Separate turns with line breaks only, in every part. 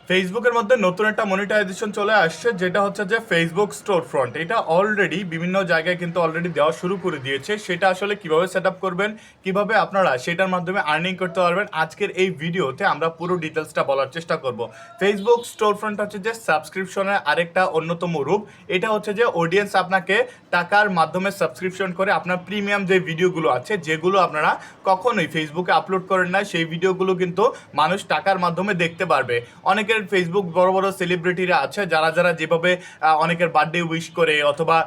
ফেসবুকের মধ্যে নতুন একটা মনিটাইজেশন চলে আসছে, যেটা হচ্ছে যে ফেসবুক স্টোর ফ্রন্ট। এটা অলরেডি বিভিন্ন জায়গায় কিন্তু অলরেডি দেওয়া শুরু করে দিয়েছে। সেটা আসলে কিভাবে সেট আপ করবেন, কিভাবে আপনারা সেটার মাধ্যমে আর্নিং করতে পারবেন, আজকের এই ভিডিওতে আমরা পুরো ডিটেলসটা বলার চেষ্টা করব। ফেসবুক স্টোর ফ্রন্ট হচ্ছে যে সাবস্ক্রিপশনের আরেকটা অন্যতম রূপ। এটা হচ্ছে যে অডিয়েন্স আপনাকে টাকার মাধ্যমে সাবস্ক্রিপশন করে আপনার প্রিমিয়াম যে ভিডিওগুলো আছে, যেগুলো আপনারা কখনোই ফেসবুকে আপলোড করেন না, সেই ভিডিওগুলো কিন্তু মানুষ টাকার মাধ্যমে দেখতে পারবে। অনেকের ফেসবুক বড় বড় সেলিব্রিটিরা আছে যারা যারা যেভাবে অনেকের বার্থডে উইশ করে অথবা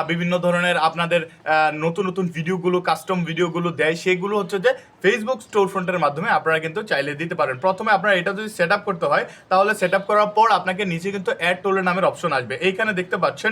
বিভিন্ন ধরনের আপনাদের নতুন নতুন ভিডিওগুলো, কাস্টম ভিডিওগুলো দেয়, সেগুলো হচ্ছে যে ফেসবুক স্টোর ফ্রন্টের মাধ্যমে আপনারা কিন্তু চাইলে দিতে পারেন। প্রথমে আপনারা এটা যদি সেট আপ করতে হয়, তাহলে সেট আপ করার পর আপনাকে নিচে কিন্তু অ্যাড টোলের নামের অপশন আসবে। এইখানে দেখতে পাচ্ছেন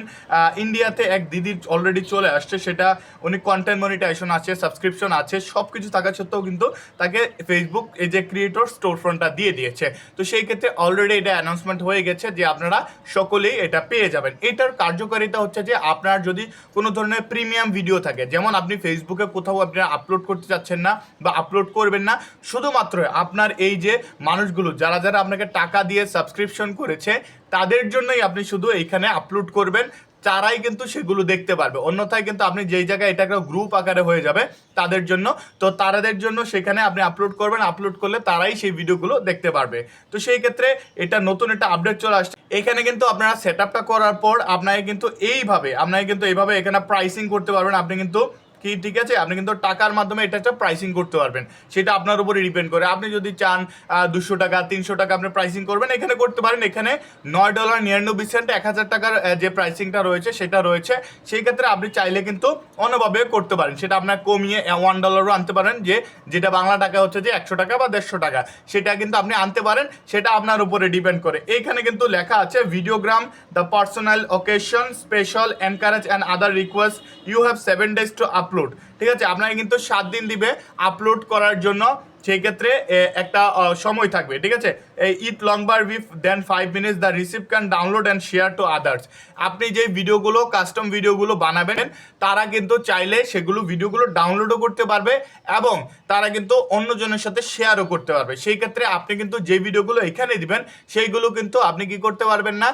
ইন্ডিয়াতে এক দিদি অলরেডি চলে আসছে। সেটা উনি কন্টেন্ট মনিটাইজেশন আছে, সাবস্ক্রিপশন আছে, সব কিছু থাকা সত্ত্বেও কিন্তু তাকে ফেসবুক এই যে ক্রিয়েটর স্টোর ফ্রন্টটা দিয়ে দিয়েছে। তো সেই ক্ষেত্রে অলরেডি এটা অ্যানাউন্সমেন্ট হয়ে গেছে যে আপনারা সকলেই এটা পেয়ে যাবেন। এটার কার্যকারিতা হচ্ছে যে আপনার যদি কোনো ধরনের প্রিমিয়াম ভিডিও থাকে, যেমন আপনি ফেসবুকে কোথাও আপনারা আপলোড করতে চাচ্ছেন না বা আপলোড করবেন না, শুধুমাত্র আপনার এই যে মানুষগুলো যারা যারা আপনাকে টাকা দিয়ে সাবস্ক্রিপশন করেছে তাদের জন্যই আপনি শুধু এইখানে আপলোড করবেন, তারাই কিন্তু সেগুলো দেখতে পারবে। অন্যথায় কিন্তু আপনি যেই জায়গায় এটা একটা গ্রুপ আকারে হয়ে যাবে তাদের জন্য, তো তাদের জন্য সেখানে আপনি আপলোড করবেন, আপলোড করলে তারাই সেই ভিডিওগুলো দেখতে পারবে। তো সেই ক্ষেত্রে এটা নতুন একটা আপডেট চলে আসছে। এখানে কিন্তু আপনারা সেট আপটা করার পর আপনাকে কিন্তু এইভাবে এখানে প্রাইসিং করতে পারবেন। আপনি কিন্তু কি ঠিক আছে, আপনি কিন্তু টাকার মাধ্যমে এটা একটা প্রাইসিং করতে পারবেন। সেটা আপনার উপরে ডিপেন্ড করে। আপনি যদি চান 200 টাকা 300 টাকা আপনি প্রাইসিং করবেন, এখানে করতে পারেন। এখানে $9.99 1000 টাকার যে প্রাইসিংটা রয়েছে সেটা রয়েছে। সেই ক্ষেত্রে আপনি চাইলে কিন্তু অন্যভাবে করতে পারেন, সেটা আপনার কমিয়ে $1 আনতে পারেন, যেটা বাংলা টাকা হচ্ছে যে 100 টাকা বা 150 টাকা, সেটা কিন্তু আপনি আনতে পারেন। সেটা আপনার উপরে ডিপেন্ড করে। এইখানে কিন্তু লেখা আছে videogram the personal occasion special encourage and other request you have 7 days to upload. ঠিক আছে, আপনাকে কিন্তু 7 দিন দিবে আপলোড করার জন্য। সেই ক্ষেত্রে একটা সময় থাকবে। ঠিক আছে, it long bar with then 5 minutes the receive can download and share to others. আপনি যে ভিডিওগুলো কাস্টম ভিডিওগুলো বানাবেন, তারা কিন্তু চাইলে সেগুলো ভিডিওগুলো ডাউনলোডও করতে পারবে এবং তারা কিন্তু অন্যজনের সাথে শেয়ারও করতে পারবে। সেই ক্ষেত্রে আপনি কিন্তু যে ভিডিওগুলো এখানে দিবেন সেইগুলো কিন্তু আপনি কি করতে পারবেন না,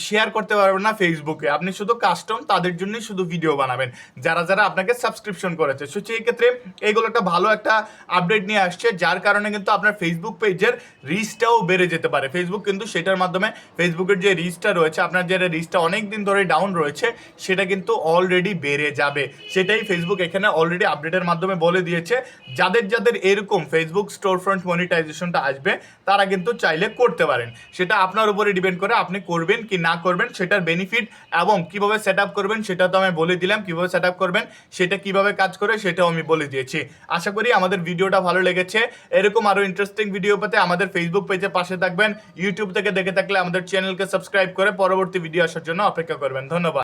শেয়ার করতে পারবেন না ফেসবুকে। আপনি শুধু কাস্টম তাদের জন্যই শুধু ভিডিও বানাবেন যারা যারা আপনাকে সাবস্ক্রিপশন করেছে। সো সেই ক্ষেত্রে এইগুলো একটা ভালো একটা আপডেট নিয়ে আসছে, যার কারণে কিন্তু আপনার ফেসবুক পেজের রিচটাও বেড়ে যেতে পারে। ফেসবুক কিন্তু সেটার মাধ্যমে ফেসবুকের যে রিচটা রয়েছে, আপনার যে রিচটা অনেক দিন ধরে ডাউন রয়েছে, সেটা কিন্তু অলরেডি বেড়ে যাবে। সেটাই ফেসবুক এখানে অলরেডি আপডেটের মাধ্যমে বলে দিয়েছে। যাদের যাদের এরকম ফেসবুক স্টোর ফ্রন্ট মনিটাইজেশনটা আসবে, তারা কিন্তু চাইলে করতে পারেন। সেটা আপনার উপরে ডিপেন্ড করে আপনি করবেন কি না করবেন। সেটার বেনিফিট এবং কিভাবে সেট আপ করবেন সেটা তো আমি বলে দিলাম। কিভাবে সেট আপ করবেন, সেটা কিভাবে কাজ করে সেটাও আমি বলে দিয়েছি। আশা করি আমাদের ভিডিওটা ভালো লেগেছে। এরকম আরো ইন্টারেস্টিং ভিডিও পেতে আমাদের ফেসবুক পেজে পাশে থাকবেন। ইউটিউব থেকে দেখে থাকলে আমাদের চ্যানেলকে সাবস্ক্রাইব করে পরবর্তী ভিডিও আসার জন্য অপেক্ষা করবেন। ধন্যবাদ।